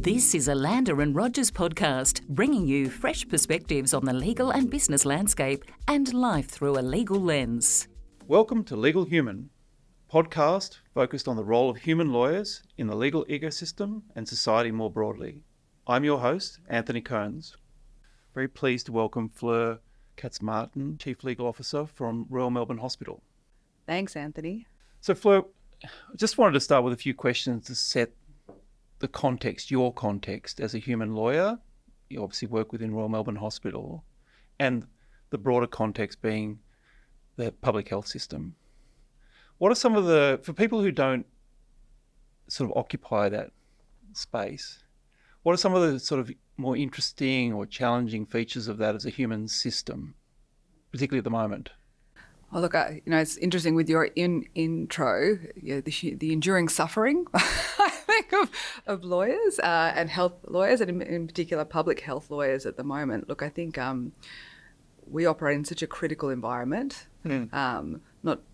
This is a Lander and Rogers podcast, bringing you fresh perspectives on the legal and business landscape and life through a legal lens. Welcome to Legal Human, a podcast focused on the role of human lawyers in the legal ecosystem and society more broadly. I'm your host, Anthony Cones. Very pleased to welcome Fleur Katsmartin, Chief Legal Officer from Royal Melbourne Hospital. Thanks, Anthony. So Fleur, I just wanted to start with a few questions to set the context, your context as a human lawyer. You obviously work within Royal Melbourne Hospital, and the broader context being the public health system. What are some of for people who don't sort of occupy that space, what are some of the sort of more interesting or challenging features of that as a human system, particularly at the moment? Well, look, it's interesting with your intro, the enduring suffering, I think, of lawyers and health lawyers, and in particular public health lawyers at the moment. Look, I think we operate in such a critical environment. I don't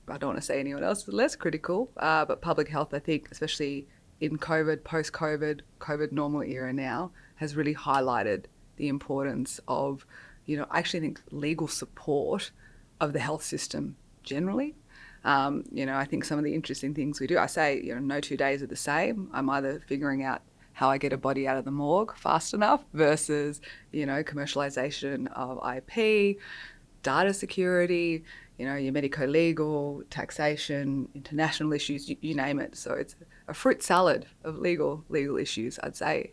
want to say anyone else is less critical, but public health, I think, especially in COVID, post-COVID, COVID normal era now, has really highlighted the importance of, I actually think legal support of the health system generally. I think some of the interesting things we do, I say, no 2 days are the same. I'm either figuring out how I get a body out of the morgue fast enough versus, commercialization of IP, data security, your medico-legal, taxation, international issues, you name it. So it's a fruit salad of legal issues, I'd say,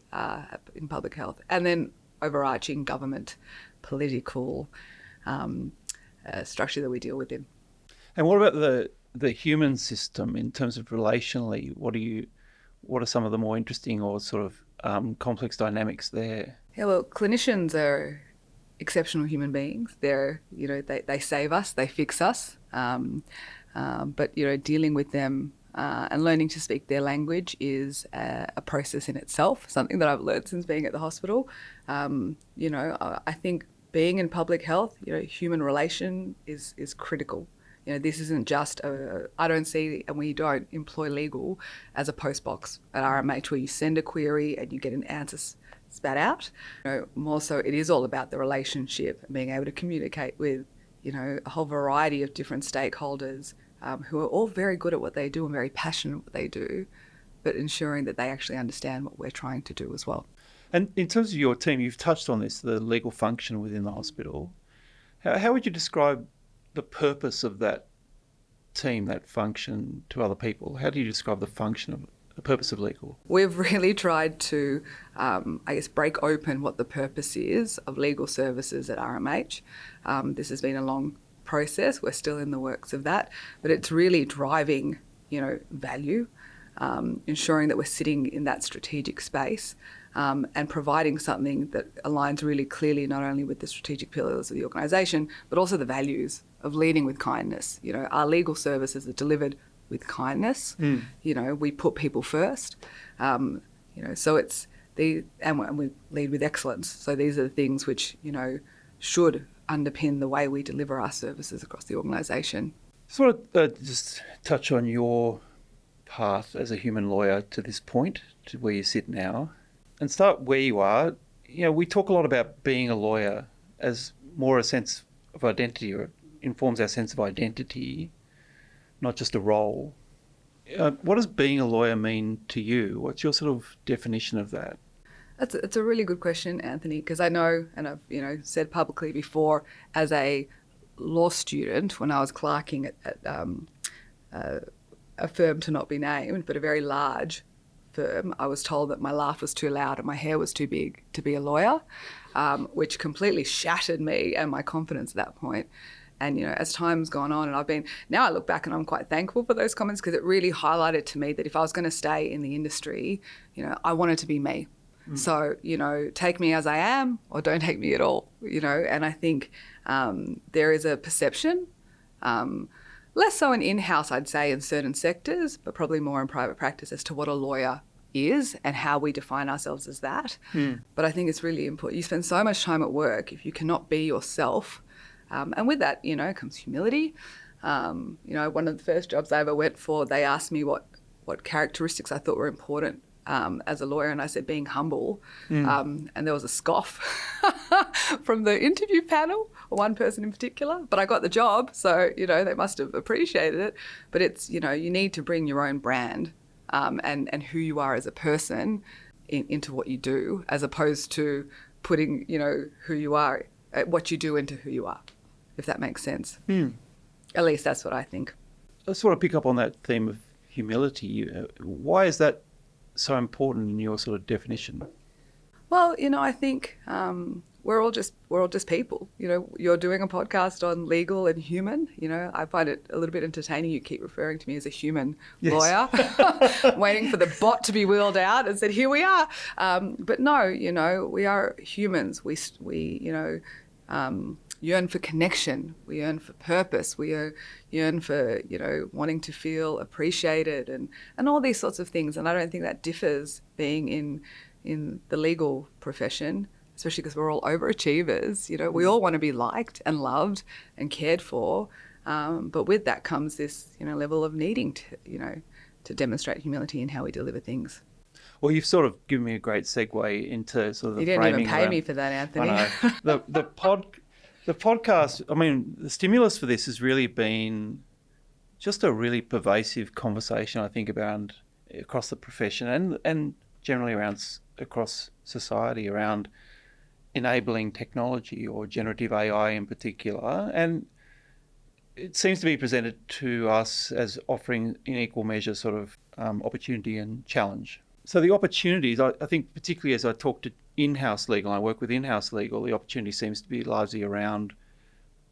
in public health. And then overarching government, political structure that we deal with in. And what about the human system in terms of relationally? What are some of the more interesting or sort of complex dynamics there? Yeah, well, clinicians are exceptional human beings. They're, they save us, they fix us. But, dealing with them and learning to speak their language is a process in itself, something that I've learned since being at the hospital. I think being in public health, human relation is critical. This isn't just I don't see, and we don't employ legal as a postbox at RMH where you send a query and you get an answer spat out. More so it is all about the relationship and being able to communicate with, a whole variety of different stakeholders who are all very good at what they do and very passionate at what they do, but ensuring that they actually understand what we're trying to do as well. And in terms of your team, you've touched on this, the legal function within the hospital. How would you describe the purpose of that team, that function to other people? How do you describe the purpose of legal? We've really tried to, break open what the purpose is of legal services at RMH. This has been a long process. We're still in the works of that, but it's really driving, value, ensuring that we're sitting in that strategic space and providing something that aligns really clearly not only with the strategic pillars of the organisation, but also the values of leading with kindness. Our legal services are delivered with kindness. We put people first. So it's and we lead with excellence. So these are the things which, should underpin the way we deliver our services across the organisation. Sort of just touch on your path as a human lawyer to this point, to where you sit now, and start where you are. We talk a lot about being a lawyer as more a sense of identity, or it informs our sense of identity, not just a role. What does being a lawyer mean to you? What's your sort of definition of that? It's a really good question, Anthony, because I know, and I've said publicly before, as a law student when I was clerking at a firm to not be named, but a very large firm, I was told that my laugh was too loud and my hair was too big to be a lawyer, which completely shattered me and my confidence at that point. And, as time's gone on, and now I look back and I'm quite thankful for those comments, because it really highlighted to me that if I was going to stay in the industry, I wanted to be me. So, take me as I am or don't take me at all, and I think there is a perception, less so in-house, I'd say, in certain sectors, but probably more in private practice as to what a lawyer is and how we define ourselves as that. But I think it's really important. You spend so much time at work, if you cannot be yourself, and with that, comes humility. One of the first jobs I ever went for, they asked me what characteristics I thought were important as a lawyer, and I said being humble, and there was a scoff from the interview panel, one person in particular, but I got the job, so, they must have appreciated it. But it's, you need to bring your own brand and who you are as a person into what you do, as opposed to putting, who you are, what you do into who you are, if that makes sense. At least that's what I think. I just want to pick up on that theme of humility. Why is that so important in your sort of definition? Well, I think we're all just people. You're doing a podcast on legal and human. I find it a little bit entertaining. You keep referring to me as a human lawyer, waiting for the bot to be wheeled out and said, "Here we are." But no, we are humans. We yearn for connection. We yearn for purpose. We yearn for, wanting to feel appreciated and all these sorts of things. And I don't think that differs being in the legal profession, especially because we're all overachievers. We all want to be liked and loved and cared for. But with that comes this, level of needing to demonstrate humility in how we deliver things. Well, you've sort of given me a great segue into sort of the You framing. didn't even pay me for that, Anthony. I know. The podcast, I mean, the stimulus for this has really been just a really pervasive conversation, I think, about across the profession and generally across society around enabling technology or generative AI in particular. And it seems to be presented to us as offering in equal measure sort of opportunity and challenge. So the opportunities, I think particularly as I talk to in-house legal, I work with in-house legal, the opportunity seems to be largely around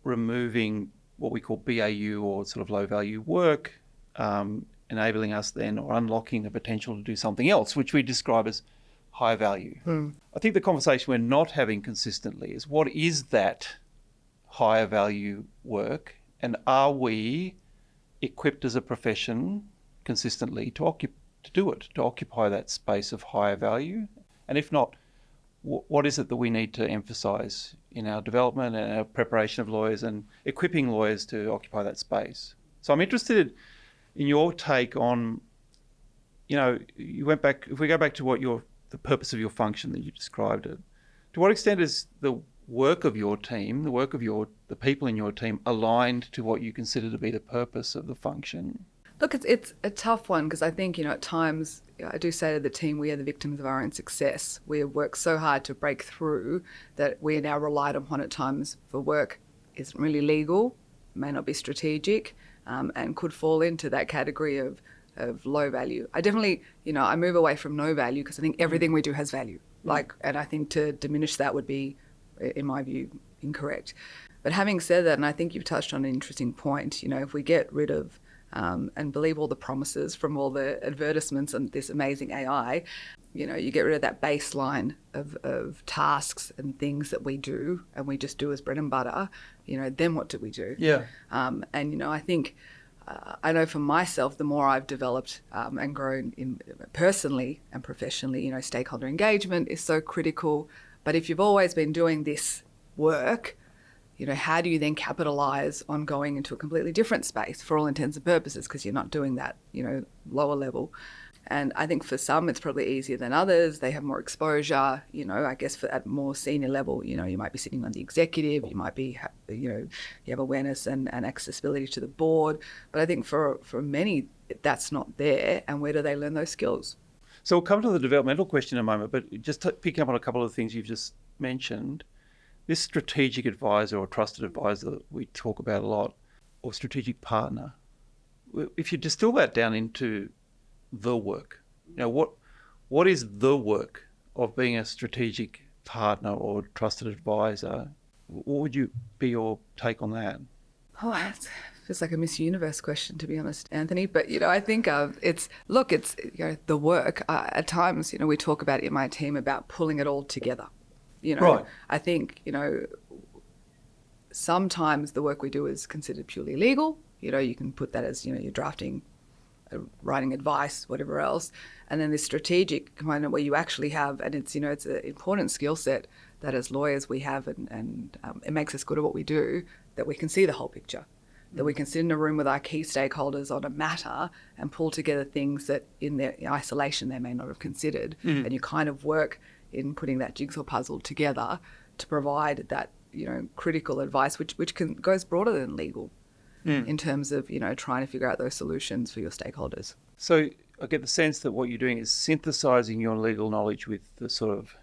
removing what we call BAU or sort of low-value work, enabling us then or unlocking the potential to do something else, which we describe as high value. I think the conversation we're not having consistently is what is that higher value work, and are we equipped as a profession consistently to do it, to occupy that space of higher value? And if not, what is it that we need to emphasise in our development and our preparation of lawyers and equipping lawyers to occupy that space? So I'm interested in your take on, you went back, if we go back to the purpose of your function that you described it, to what extent is the work of your team, the work of the people in your team aligned to what you consider to be the purpose of the function? Look, it's a tough one because I think, at times, I do say to the team, we are the victims of our own success. We have worked so hard to break through that we are now relied upon at times for work isn't really legal, may not be strategic, and could fall into that category of low value. I definitely, I move away from no value because I think everything we do has value. And I think to diminish that would be, in my view, incorrect. But having said that, and I think you've touched on an interesting point, if we get rid of and believe all the promises from all the advertisements and this amazing AI, you get rid of that baseline of tasks and things that we do and we just do as bread and butter, then what do we do? Yeah. And, I think, I know for myself, the more I've developed and grown personally and professionally, stakeholder engagement is so critical. But if you've always been doing this work, how do you then capitalize on going into a completely different space for all intents and purposes because you're not doing that, lower level? And I think for some, it's probably easier than others. They have more exposure, I guess at more senior level, you might be sitting on the executive, you might be, you have awareness and accessibility to the board. But I think for many, that's not there. And where do they learn those skills? So we'll come to the developmental question in a moment, but just picking up on a couple of the things you've just mentioned, this strategic advisor or trusted advisor that we talk about a lot, or strategic partner, if you distill that down into the work, what is the work of being a strategic partner or trusted advisor? What would be your take on that? Oh, it's just like a Miss Universe question, to be honest, Anthony. But, I think it's the work. At times, we talk about in my team about pulling it all together. Right. I think, sometimes the work we do is considered purely legal. You can put that as, you're drafting, writing advice, whatever else. And then this strategic component where you actually have, and it's, it's an important skill set that as lawyers we have, and it makes us good at what we do, that we can see the whole picture. that we can sit in a room with our key stakeholders on a matter and pull together things that in their isolation they may not have considered. And you kind of work in putting that jigsaw puzzle together to provide that, critical advice, which goes broader than legal in terms of, trying to figure out those solutions for your stakeholders. So I get the sense that what you're doing is synthesizing your legal knowledge with the sort of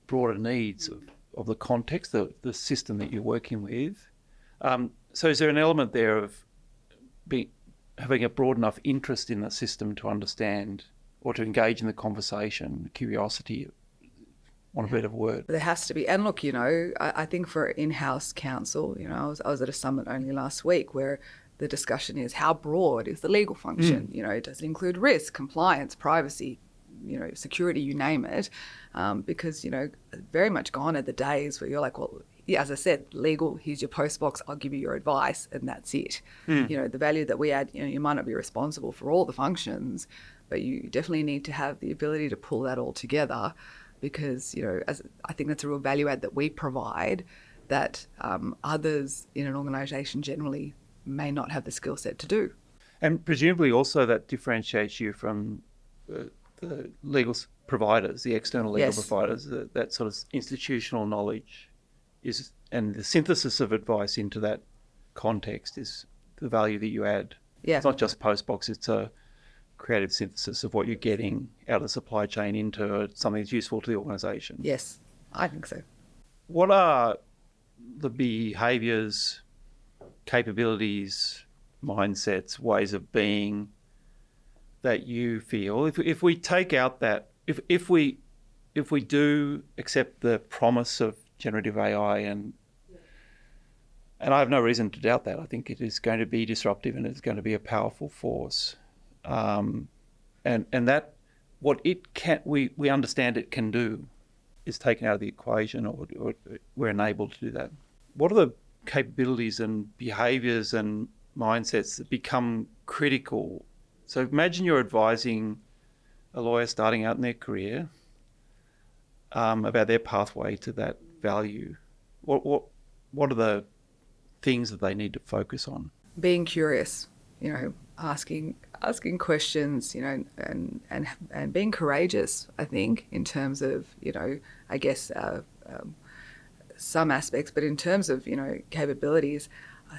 broader needs of the context, the system that you're working with. So is there an element there of having a broad enough interest in the system to understand or to engage in the conversation, curiosity, want a better word? There has to be. And look, I think for in-house counsel, I was at a summit only last week where the discussion is how broad is the legal function? Does it include risk, compliance, privacy, security, you name it? Because, very much gone are the days where you're like, well, yeah, as I said, legal, here's your post box, I'll give you your advice, and that's it. The value that we add, you might not be responsible for all the functions, but you definitely need to have the ability to pull that all together because, I think that's a real value add that we provide that others in an organisation generally may not have the skill set to do. And presumably also that differentiates you from the legal providers, the external legal providers, that sort of institutional knowledge and the synthesis of advice into that context is the value that you add. Yeah. It's not just postbox, it's a creative synthesis of what you're getting out of the supply chain into something that's useful to the organisation. Yes, I think so. What are the behaviours, capabilities, mindsets, ways of being that you feel, if we take out that, if we do accept the promise of generative AI, and I have no reason to doubt that. I think it is going to be disruptive and it's going to be a powerful force. And that what it can, we understand it can do is taken out of the equation, or we're enabled to do that. What are the capabilities and behaviours and mindsets that become critical? So imagine you're advising a lawyer starting out in their career about their pathway to that value. What are the things that they need to focus on? Being curious, asking questions, and being courageous, I think, in terms of, I guess some aspects, but in terms of, capabilities,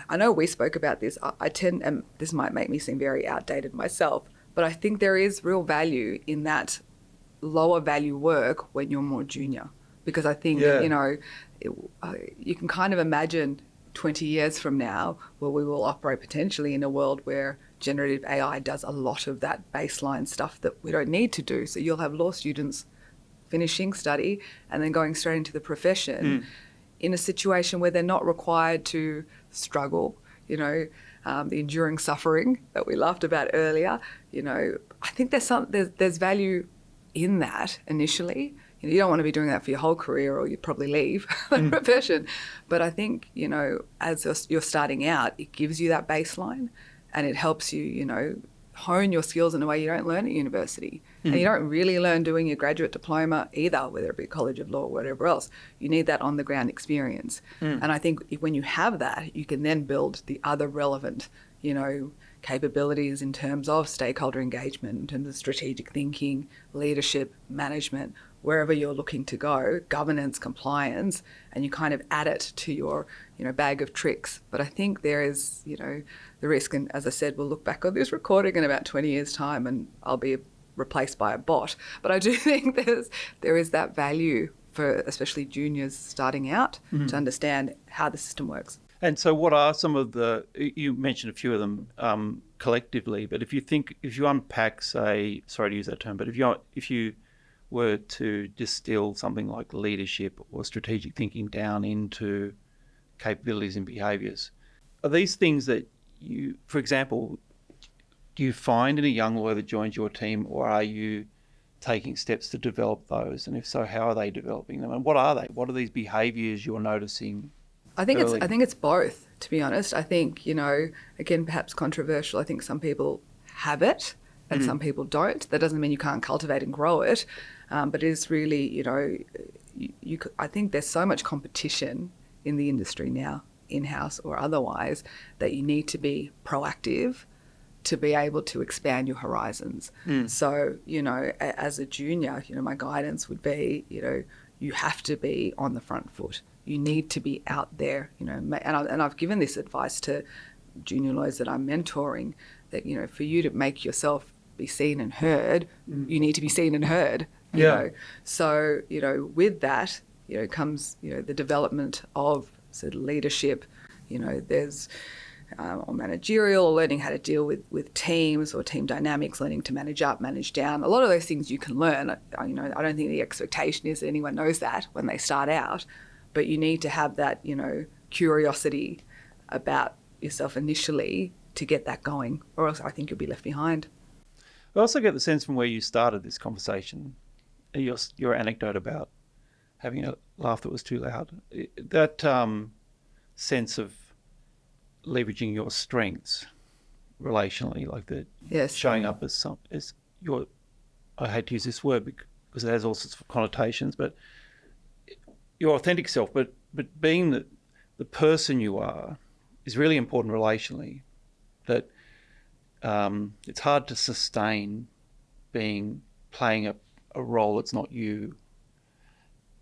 I know we spoke about this. I tend, and this might make me seem very outdated myself, but I think there is real value in that lower value work when you're more junior, because I think, you can kind of imagine 20 years from now where we will operate potentially in a world where generative AI does a lot of that baseline stuff that we don't need to do. So you'll have law students finishing study and then going straight into the profession in a situation where they're not required to struggle, the enduring suffering that we laughed about earlier. I think there's value in that initially. You don't want to be doing that for your whole career or you'd probably leave the profession. But I think, as you're starting out, it gives you that baseline and it helps you, hone your skills in a way you don't learn at university. And you don't really learn doing your graduate diploma either, whether it be College of Law or whatever else. You need that on-the-ground experience. And I think when you have that, you can then build the other relevant, capabilities in terms of stakeholder engagement, in terms of strategic thinking, leadership, management, wherever you're looking to go, governance, compliance, and you kind of add it to your, bag of tricks. But I think there is, the risk, and as I said, we'll look back on this recording in about 20 years' time and I'll be replaced by a bot. But I do think there is that value for especially juniors starting out to understand how the system works. And so what are some of you mentioned a few of them collectively, but if you unpack, say, sorry to use that term, but if you were to distill something like leadership or strategic thinking down into capabilities and behaviours, are these things that you, for example, do you find in a young lawyer that joins your team, or are you taking steps to develop those? And if so, how are they developing them? And what are they? What are these behaviours you're noticing? I think it's both, to be honest. I think, again, perhaps controversial. I think some people have it and some people don't. That doesn't mean you can't cultivate and grow it. But it is really, I think there's so much competition in the industry now. in-house or otherwise, that you need to be proactive to be able to expand your horizons. So, as a junior, my guidance would be, you have to be on the front foot. You need to be out there, and I've given this advice to junior lawyers that I'm mentoring, that, for you to make yourself be seen and heard, you need to be seen and heard. You know. So, with that, comes, the development of sort of leadership. There's or managerial, or learning how to deal with teams or team dynamics, learning to manage up, manage down. A lot of those things you can learn. I don't think the expectation is that anyone knows that when they start out, but you need to have that, curiosity about yourself initially to get that going, or else I think you'll be left behind. I also get the sense from where you started this conversation, your anecdote about having a laugh that was too loud, that sense of leveraging your strengths relationally, like the showing up as your, I hate to use this word because it has all sorts of connotations, but your authentic self, but being the person you are is really important relationally. That it's hard to sustain playing a role that's not you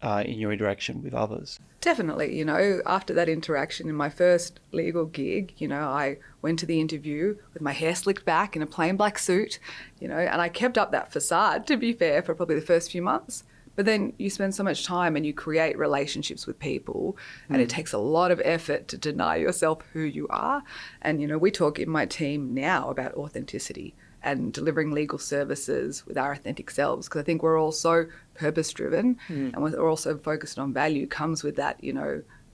in your interaction with others. Definitely, after that interaction in my first legal gig, I went to the interview with my hair slicked back in a plain black suit, and I kept up that facade, to be fair, for probably the first few months. But then you spend so much time and you create relationships with people, and it takes a lot of effort to deny yourself who you are. And, we talk in my team now about authenticity and delivering legal services with our authentic selves, because I think we're all so purpose-driven and we're also focused on value comes with that,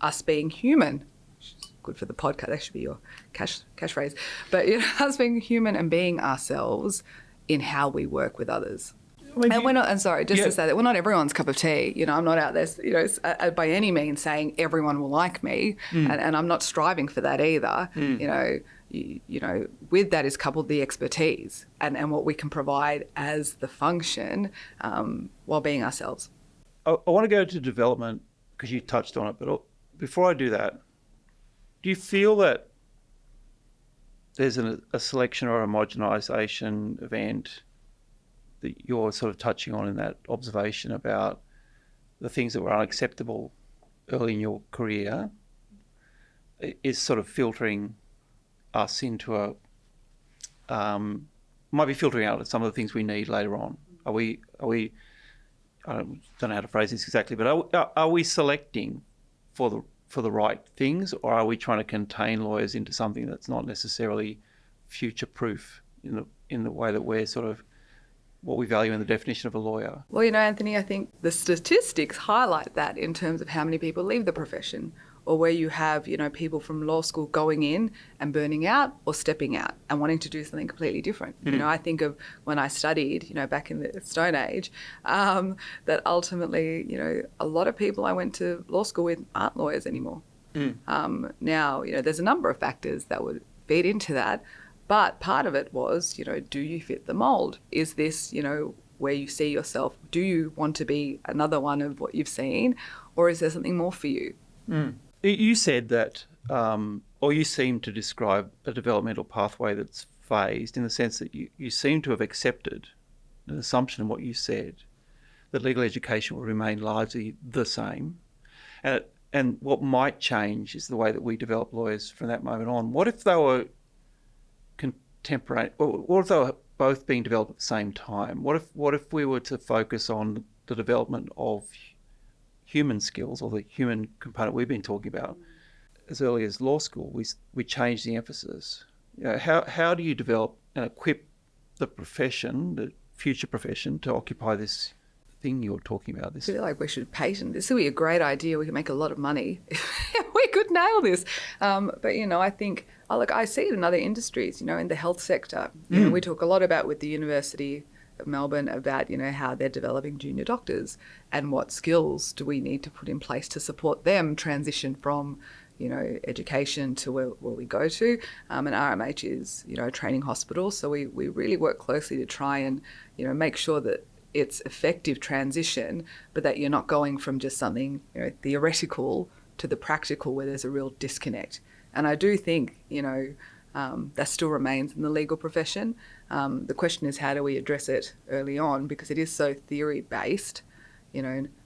us being human. Good for the podcast, that should be your catchphrase. But us being human and being ourselves in how we work with others. And we're not, and sorry, just to say that we're not everyone's cup of tea. I'm not out there, by any means saying everyone will like me, and I'm not striving for that either. With that is coupled the expertise and what we can provide as the function while being ourselves. I want to go to development because you touched on it, but before I do that, do you feel that there's a selection or homogenisation event that you're sort of touching on in that observation about the things that were unacceptable early in your career is sort of filtering us into might be filtering out some of the things we need later on? Are we I don't know how to phrase this exactly, but are we selecting for the right things, or are we trying to contain lawyers into something that's not necessarily future-proof in the way that we're sort of what we value in the definition of a lawyer? Well, Anthony, I think the statistics highlight that in terms of how many people leave the profession, or where you have, people from law school going in and burning out or stepping out and wanting to do something completely different. I think of when I studied, back in the Stone Age, that ultimately, a lot of people I went to law school with aren't lawyers anymore. Now, there's a number of factors that would feed into that. But part of it was, do you fit the mould? Is this, where you see yourself? Do you want to be another one of what you've seen? Or is there something more for you? You said that, or you seem to describe a developmental pathway that's phased in the sense that you seem to have accepted an assumption in what you said, that legal education will remain largely the same. And what might change is the way that we develop lawyers from that moment on. What if they were contemporary, what if they were both being developed at the same time? What if we were to focus on the development of human skills, or the human component we've been talking about as early as law school? We change the emphasis. How do you develop and equip the profession, the future profession, to occupy this thing you're talking about? I feel like we should patent this. This would be a great idea. We could make a lot of money. We could nail this. But I think, I see it in other industries. In the health sector, we talk a lot about with the University of Melbourne about, how they're developing junior doctors and what skills do we need to put in place to support them transition from, education to where we go to. And RMH is, a training hospital. So we really work closely to try and, make sure that it's effective transition, but that you're not going from just something, theoretical to the practical where there's a real disconnect. And I do think, that still remains in the legal profession. The question is, how do we address it early on? Because it is so theory-based,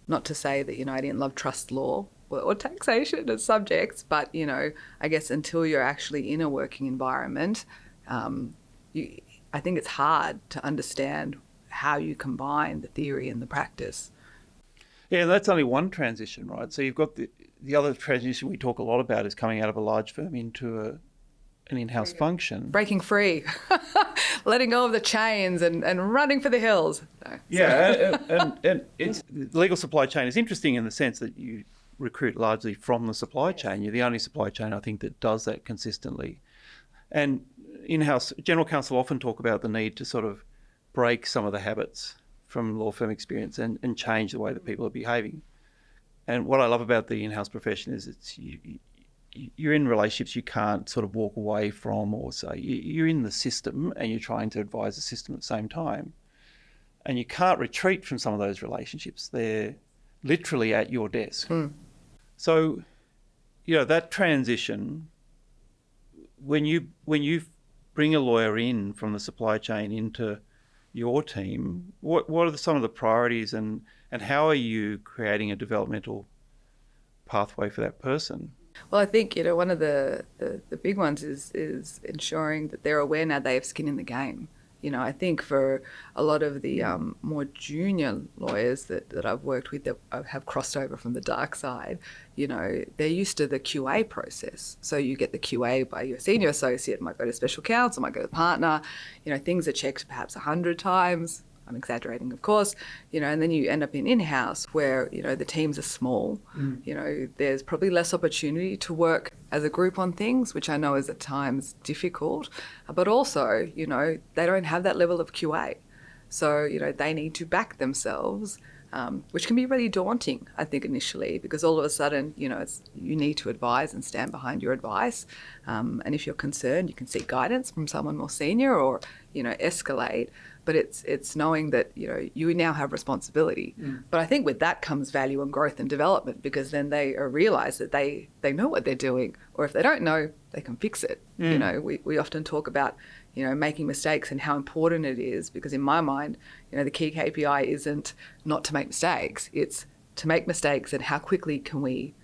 not to say that, I didn't love trust law or taxation as subjects, but, I guess until you're actually in a working environment, I think it's hard to understand how you combine the theory and the practice. Yeah, that's only one transition, right? So you've got the other transition we talk a lot about is coming out of a large firm into an in-house function. Breaking free, letting go of the chains and running for the hills. No, yeah, and it's, the legal supply chain is interesting in the sense that you recruit largely from the supply chain. You're the only supply chain, I think, that does that consistently. And in-house, general counsel often talk about the need to sort of break some of the habits from law firm experience and change the way that people are behaving. And what I love about the in-house profession is you're in relationships you can't sort of walk away from, or say you're in the system and you're trying to advise the system at the same time. And you can't retreat from some of those relationships. They're literally at your desk. So, that transition, when you bring a lawyer in from the supply chain into your team, what are some of the priorities and how are you creating a developmental pathway for that person? Well, I think, one of the big ones is ensuring that they're aware now they have skin in the game. I think for a lot of the more junior lawyers that I've worked with that have crossed over from the dark side, they're used to the QA process. So you get the QA by your senior associate, might go to special counsel, might go to partner, things are checked perhaps 100 times. I'm exaggerating, of course, and then you end up in-house where, the teams are small. There's probably less opportunity to work as a group on things, which I know is at times difficult, but also, they don't have that level of QA. So, they need to back themselves, which can be really daunting, I think, initially, because all of a sudden, you need to advise and stand behind your advice. And if you're concerned, you can seek guidance from someone more senior or, escalate. But it's knowing that, you now have responsibility. But I think with that comes value and growth and development, because then they realise that they know what they're doing, or if they don't know, they can fix it. We often talk about, making mistakes and how important it is, because in my mind, the key KPI isn't not to make mistakes. It's to make mistakes and how quickly can we,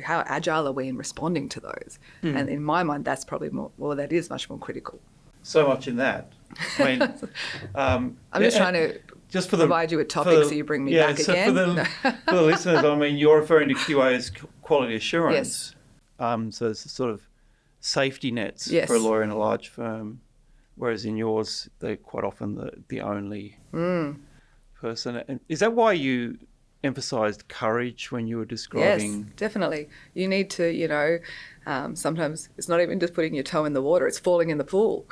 how agile are we in responding to those? And in my mind, that's probably that is much more critical. So much in that. I mean, I'm just trying to provide you with topics so you bring me back again. For the listeners, I mean, you're referring to QA as quality assurance. Yes. So it's sort of safety nets yes. for a lawyer in a large firm, whereas in yours, they're quite often the only person. And is that why you emphasised courage when you were describing? Yes, definitely. You need to, sometimes it's not even just putting your toe in the water, it's falling in the pool,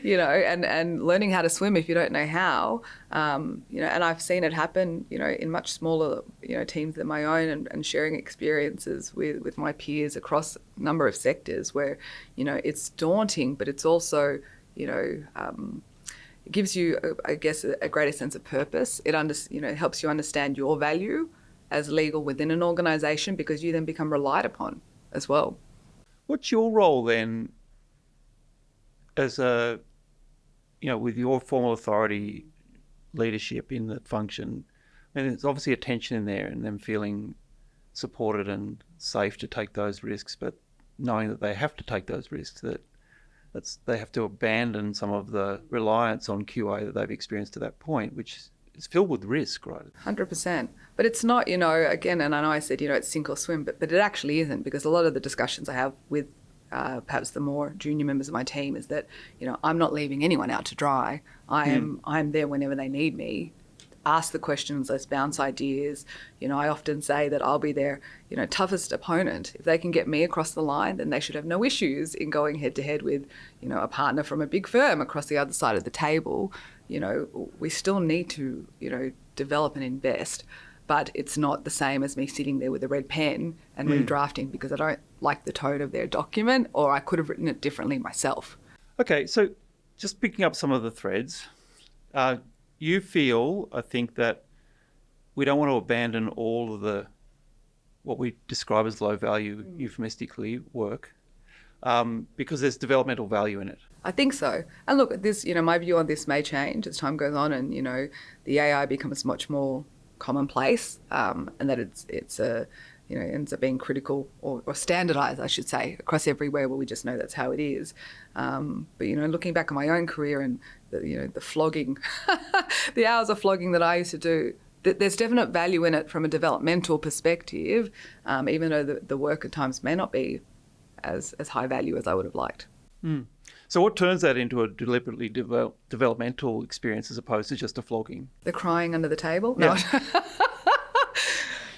and learning how to swim if you don't know how, and I've seen it happen, in much smaller, teams than my own, and sharing experiences with my peers across a number of sectors where, it's daunting, but it's also, it gives you, I guess, a greater sense of purpose. It helps you understand your value as legal within an organisation, because you then become relied upon as well. What's your role then as with your formal authority leadership in the function? And there's obviously a tension in there and them feeling supported and safe to take those risks, but knowing that they have to take those risks, that they have to abandon some of the reliance on QA that they've experienced to that point, which is filled with risk, right? 100%. But it's not, again, and I know I said, it's sink or swim, but it actually isn't, because a lot of the discussions I have with perhaps the more junior members of my team is that, I'm not leaving anyone out to dry. I'm there whenever they need me. Ask the questions, let's bounce ideas. I often say that I'll be their, toughest opponent. If they can get me across the line, then they should have no issues in going head to head with, a partner from a big firm across the other side of the table. We still need to, develop and invest, but it's not the same as me sitting there with a red pen and redrafting because I don't like the tone of their document, or I could have written it differently myself. Okay, so just picking up some of the threads, you feel, I think, that we don't want to abandon all of the what we describe as low value, euphemistically, work, because there's developmental value in it. I think so. And look, this, my view on this may change as time goes on, and the AI becomes much more commonplace, and that it's ends up being critical or standardized, I should say, across everywhere where we just know that's how it is. But looking back on my own career and the flogging, the hours of flogging that I used to do, there's definite value in it from a developmental perspective, even though the work at times may not be as high value as I would have liked. So what turns that into a deliberately developmental experience as opposed to just a flogging? The crying under the table? Yeah. No.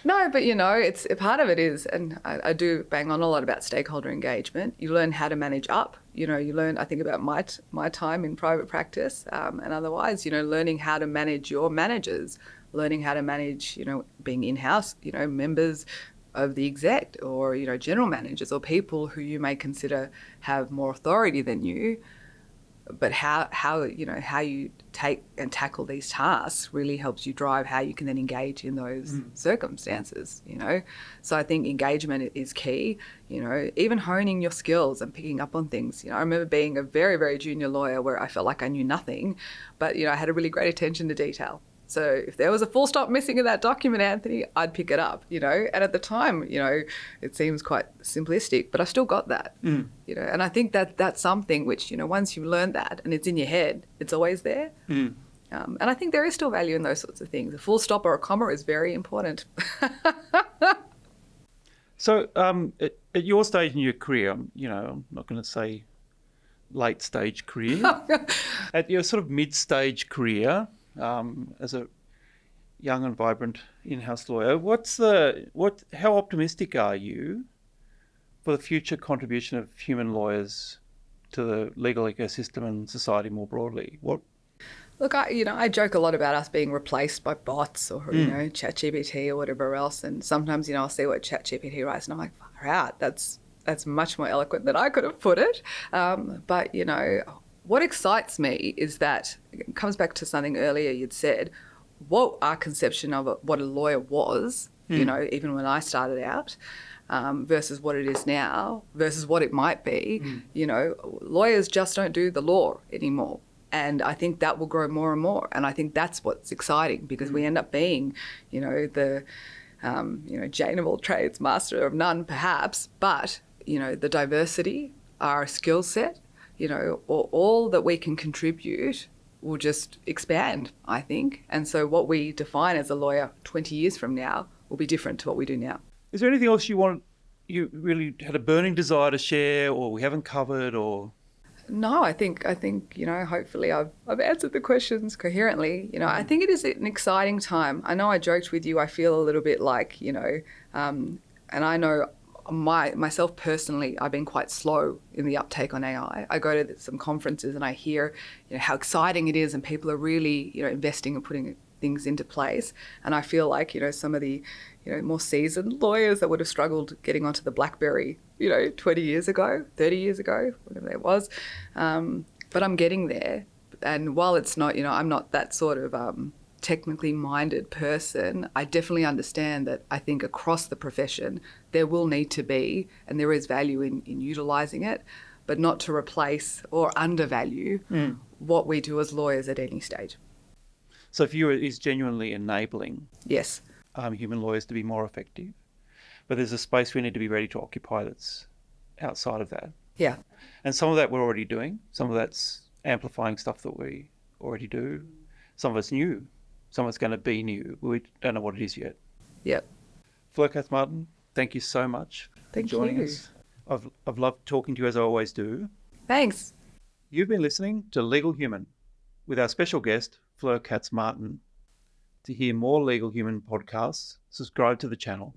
No, but it's part of it is, and I do bang on a lot about stakeholder engagement. You learn how to manage up. You learn, I think, about my time in private practice, and otherwise, learning how to manage your managers, learning how to manage, being in-house, members of the exec or, general managers or people who you may consider have more authority than you. But how you take and tackle these tasks really helps you drive how you can then engage in those circumstances, So I think engagement is key, even honing your skills and picking up on things. I remember being a very, very junior lawyer where I felt like I knew nothing, but, I had a really great attention to detail. So if there was a full stop missing in that document, Anthony, I'd pick it up, and at the time, it seems quite simplistic, but I still got that, and I think that's something which, once you learn that and it's in your head, it's always there. And I think there is still value in those sorts of things. A full stop or a comma is very important. So at your stage in your career, I'm not going to say late stage career, at your sort of mid-stage career, as a young and vibrant in-house lawyer, how optimistic are you for the future contribution of human lawyers to the legal ecosystem and society more broadly? Look, I joke a lot about us being replaced by bots or, ChatGPT or whatever else. And sometimes, I'll see what ChatGPT writes and I'm like, far out, that's much more eloquent than I could have put it. But, what excites me is that it comes back to something earlier you'd said, what our conception of what a lawyer was, even when I started out, versus what it is now, versus what it might be. Lawyers just don't do the law anymore. And I think that will grow more and more. And I think that's what's exciting because we end up being, the, Jane of all trades, master of none perhaps, but, the diversity, our skill set, all that we can contribute will just expand, I think. And so what we define as a lawyer 20 years from now will be different to what we do now. Is there anything else you really had a burning desire to share or we haven't covered or? No, I think hopefully I've answered the questions coherently. I think it is an exciting time. I know I joked with you, I feel a little bit like, and I know myself personally, I've been quite slow in the uptake on AI. I go to some conferences and I hear, how exciting it is and people are really, investing and putting things into place. And I feel like, some of the, more seasoned lawyers that would have struggled getting onto the BlackBerry, 20 years ago, 30 years ago, whatever it was. But I'm getting there. And while it's not, I'm not that sort of technically minded person, I definitely understand that I think across the profession there will need to be, and there is value in utilising it, but not to replace or undervalue what we do as lawyers at any stage. So for you it is genuinely enabling Yes. Human lawyers to be more effective, but there's a space we need to be ready to occupy that's outside of that. Yeah. And some of that we're already doing, some of that's amplifying stuff that we already do, some of it's new. Some of it's going to be new. We don't know what it is yet. Yep. Fleur Katsmartin, thank you so much for joining us. I've loved talking to you as I always do. Thanks. You've been listening to Legal Human with our special guest, Fleur Katsmartin. To hear more Legal Human podcasts, subscribe to the channel.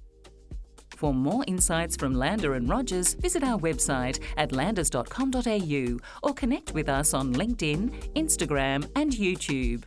For more insights from Lander and Rogers, visit our website at landers.com.au or connect with us on LinkedIn, Instagram and YouTube.